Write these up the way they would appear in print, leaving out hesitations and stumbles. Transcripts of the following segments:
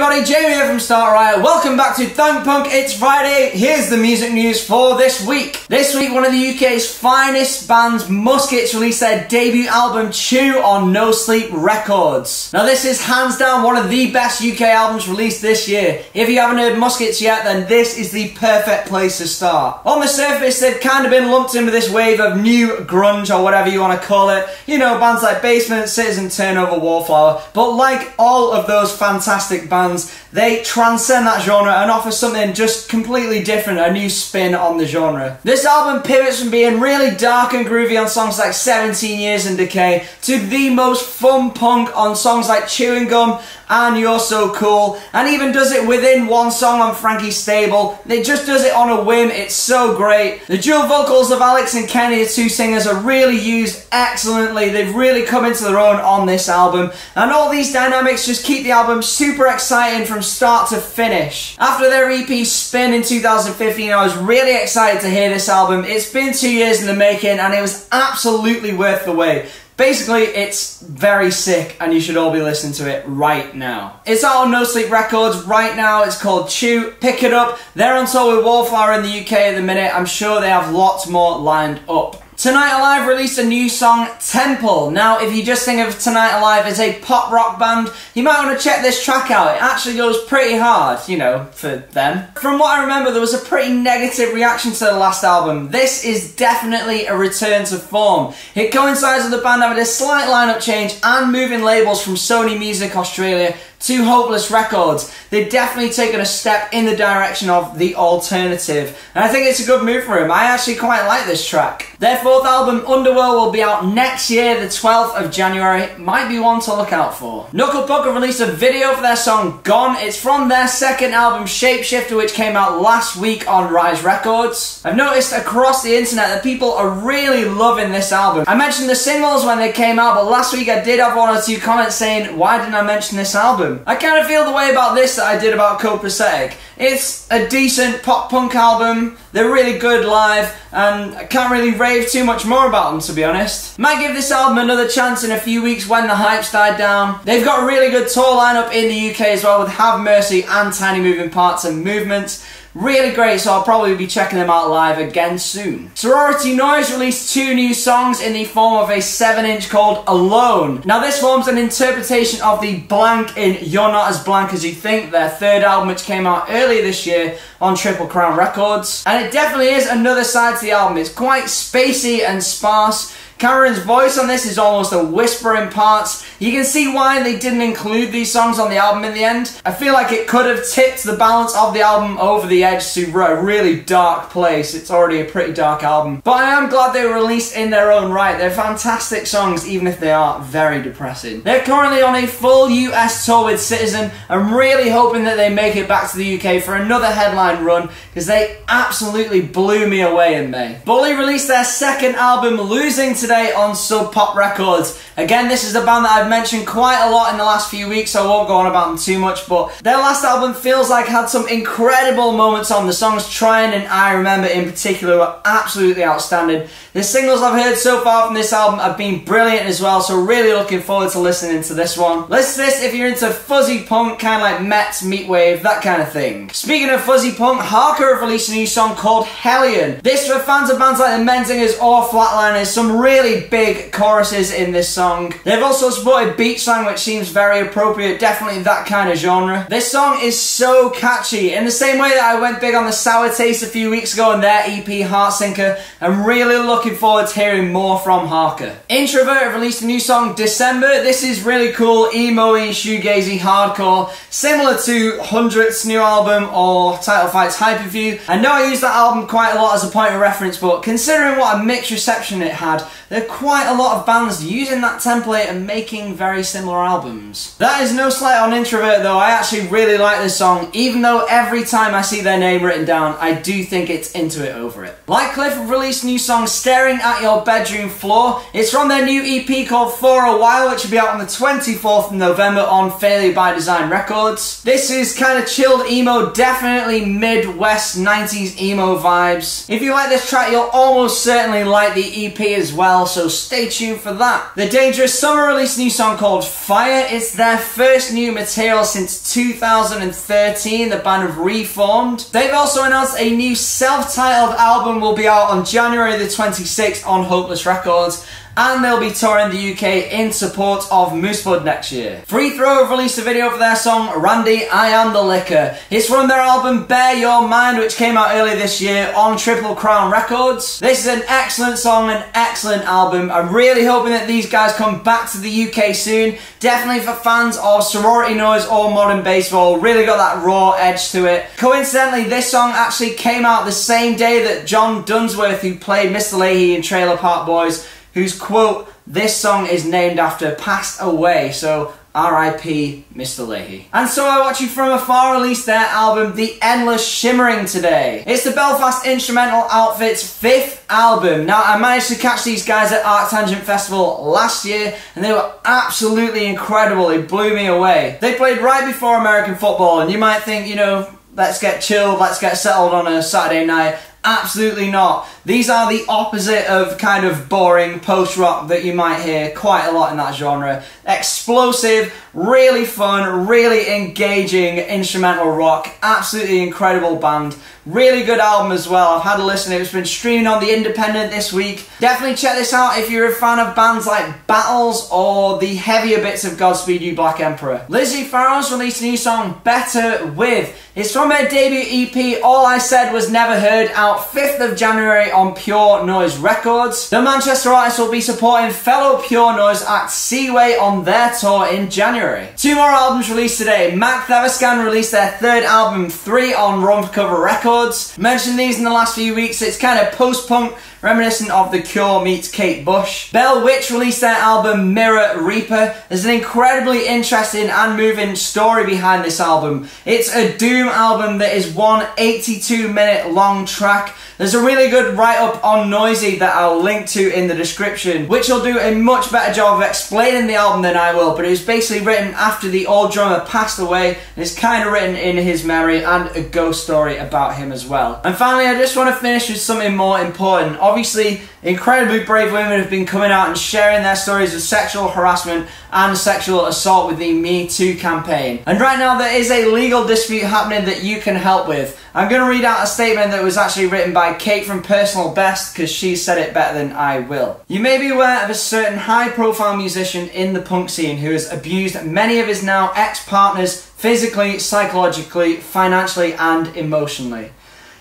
everybody, Jamie here from Start Riot. Welcome back to Thank Punk. It's Friday. Here's the music news for this week. This week, one of the UK's finest bands, Muskets, released their debut album, Chew, on No Sleep Records. Now, this is hands down one of the best UK albums released this year. If you haven't heard Muskets yet, then this is the perfect place to start. On the surface, they've kind of been lumped in with this wave of new grunge, or whatever you want to call it. You know, bands like Basement, Citizen, Turnover, Wallflower. But like all of those fantastic bands, they transcend that genre and offer something just completely different, a new spin on the genre. This album pivots from being really dark and groovy on songs like 17 Years and Decay to the most fun punk on songs like Chewing Gum and You're So Cool, and even does it within one song on Frankie's Stable. It just does it on a whim. It's so great. The dual vocals of Alex and Kenny, the two singers, are really used excellently. They've really come into their own on this album, and all these dynamics just keep the album super exciting from start to finish. After their EP Spin in 2015, I was really excited to hear this album. It's been 2 years in the making, and it was absolutely worth the wait. Basically, it's very sick, and you should all be listening to it right now. It's out on No Sleep Records right now. It's called Chew. Pick it up. They're on tour with Wallflower in the UK at the minute. I'm sure they have lots more lined up. Tonight Alive released a new song, Temple. Now, if you just think of Tonight Alive as a pop rock band, you might want to check this track out. It actually goes pretty hard, you know, for them. From what I remember, there was a pretty negative reaction to the last album. This is definitely a return to form. It coincides with the band having a slight lineup change and moving labels from Sony Music Australia to Hopeless Records. They've definitely taken a step in the direction of the alternative, and I think it's a good move for him. I actually quite like this track. Their fourth album, Underworld, will be out next year, the 12th of January. Might be one to look out for. Knuckle Puck have released a video for their song Gone. It's from their second album, Shapeshifter, which came out last week on Rise Records. I've noticed across the internet that people are really loving this album. I mentioned the singles when they came out, but last week I did have one or two comments saying, why didn't I mention this album? I kind of feel the way about this that I did about Copacetic. It's a decent pop punk album, they're really good live, and I can't really rave too much more about them, to be honest. Might give this album another chance in a few weeks when the hype's died down. They've got a really good tour lineup in the UK as well, with Have Mercy and Tiny Moving Parts and Movements. Really great, so I'll probably be checking them out live again soon. Sorority Noise released 2 new songs in the form of a 7-inch called Alone. Now this forms an interpretation of the blank in You're Not As Blank As You Think, their third album, which came out earlier this year on Triple Crown Records. And it definitely is another side to the album. It's quite spacey and sparse. Cameron's voice on this is almost a whisper in parts. You can see why they didn't include these songs on the album in the end. I feel like it could have tipped the balance of the album over the edge to a really dark place. It's already a pretty dark album. But I am glad they were released in their own right. They're fantastic songs, even if they are very depressing. They're currently on a full US tour with Citizen. I'm really hoping that they make it back to the UK for another headline run, because they absolutely blew me away in May. Bully released their second album, Losing, today on Sub Pop Records. Again, this is a band that I've mentioned quite a lot in the last few weeks, so I won't go on about them too much, but their last album feels like had some incredible moments on. The songs Trying and I Remember in particular were absolutely outstanding. The singles I've heard so far from this album have been brilliant as well, so really looking forward to listening to this one. Listen to this if you're into fuzzy punk, kind of like Mets, Meatwave, that kind of thing. Speaking of fuzzy punk, Harker have released a new song called Hellion. This for fans of bands like the Menzingers or Flatliners. Some really big choruses in this song. They've also supported beach slang, which seems very appropriate, definitely that kind of genre. This song is so catchy, in the same way that I went big on the Sour Taste a few weeks ago in their EP Heartsinker. I'm really looking forward to hearing more from Harker. Introvert have released a new song, December. This is really cool, emo-y, shoegazy, hardcore, similar to 100th's new album or Title Fight's Hyperview. I know I use that album quite a lot as a point of reference, but considering what a mixed reception it had, there are quite a lot of bands using that template and making very similar albums. That is no slight on Introvert though. I actually really like this song, even though every time I see their name written down, I do think it's Into It Over It. Lightcliff have released a new song, Staring at Your Bedroom Floor. It's from their new EP called For a While, which will be out on the 24th of November on Failure by Design Records. This is kind of chilled emo, definitely Midwest 90s emo vibes. If you like this track, you'll almost certainly like the EP as well. well, so stay tuned for that. The Dangerous Summer released a new song called Fire. It's their first new material since 2013, the band have reformed. They've also announced a new self-titled album will be out on January the 26th on Hopeless Records, and they'll be touring the UK in support of Moosebud next year. Free Throw have released a video for their song Randy, I Am the Liquor. It's from their album Bear Your Mind, which came out earlier this year on Triple Crown Records. This is an excellent song, an excellent album. I'm really hoping that these guys come back to the UK soon. Definitely for fans of sorority noise or modern baseball. Really got that raw edge to it. Coincidentally, this song actually came out the same day that John Dunsworth, who played Mr. Leahy in Trailer Park Boys, whose quote, "This song is named after," passed away, so R.I.P. Mr. Leahy. And So I Watch You From Afar released their album The Endless Shimmering today. It's the Belfast instrumental outfit's 5th album. Now, I managed to catch these guys at Arctangent Festival last year, and they were absolutely incredible. It blew me away. They played right before American football, and you might think, you know, let's get chilled, let's get settled on a Saturday night. Absolutely not. These are the opposite of kind of boring post-rock that you might hear quite a lot in that genre. Explosive, really fun, really engaging instrumental rock. Absolutely incredible band. Really good album as well. I've had a listen. It's been streaming on The Independent this week. Definitely check this out if you're a fan of bands like Battles or the heavier bits of Godspeed You Black Emperor. Lizzie Farrell's released a new song, Better With. It's from her debut EP, All I Said Was Never Heard, out 5th of January on Pure Noise Records. The Manchester artist will be supporting fellow Pure Noise act Seaway on their tour in January. 2 more albums released today. Makthaverskan released their 3rd album, 3, on Rump Cover Records. Mentioned these in the last few weeks. It's kind of post-punk, reminiscent of The Cure meets Kate Bush. Bell Witch released their album Mirror Reaper. There's an incredibly interesting and moving story behind this album. It's a doom album that is one 82-minute long track. There's a really good write-up on Noisy that I'll link to in the description, which will do a much better job of explaining the album than I will, but it was basically written after the old drummer passed away, and it's kind of written in his memory and a ghost story about him as well. And finally, I just want to finish with something more important. Obviously, incredibly brave women have been coming out and sharing their stories of sexual harassment and sexual assault with the Me Too campaign. And right now there is a legal dispute happening that you can help with. I'm going to read out a statement that was actually written by Kate from Personal Best, because she said it better than I will. You may be aware of a certain high-profile musician in the punk scene who has abused many of his now ex-partners physically, psychologically, financially and emotionally.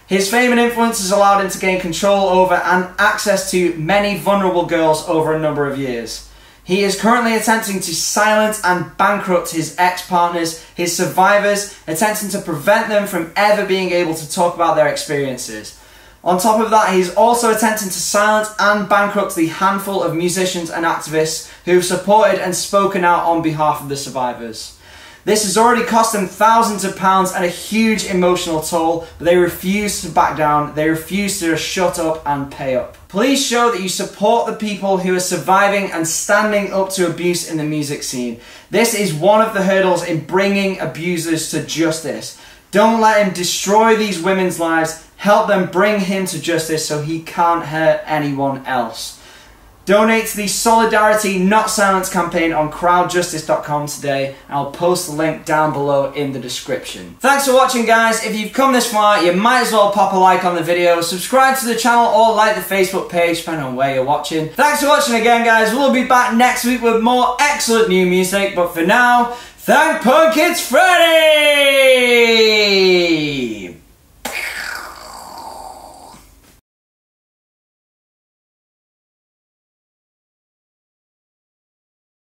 His fame and influence has allowed him to gain control over and access to many vulnerable girls over a number of years. He is currently attempting to silence and bankrupt his ex-partners, his survivors, attempting to prevent them from ever being able to talk about their experiences. On top of that, he's also attempting to silence and bankrupt the handful of musicians and activists who have supported and spoken out on behalf of the survivors. This has already cost them thousands of pounds and a huge emotional toll, but they refuse to back down, they refuse to just shut up and pay up. Please show that you support the people who are surviving and standing up to abuse in the music scene. This is one of the hurdles in bringing abusers to justice. Don't let him destroy these women's lives, help them bring him to justice so he can't hurt anyone else. Donate to the Solidarity Not Silence campaign on crowdjustice.com today. I'll post the link down below in the description. Thanks for watching, guys. If you've come this far, you might as well pop a like on the video, subscribe to the channel or like the Facebook page, depending on where you're watching. Thanks for watching again, guys. We'll be back next week with more excellent new music, but for now, thank Punk, it's Friday!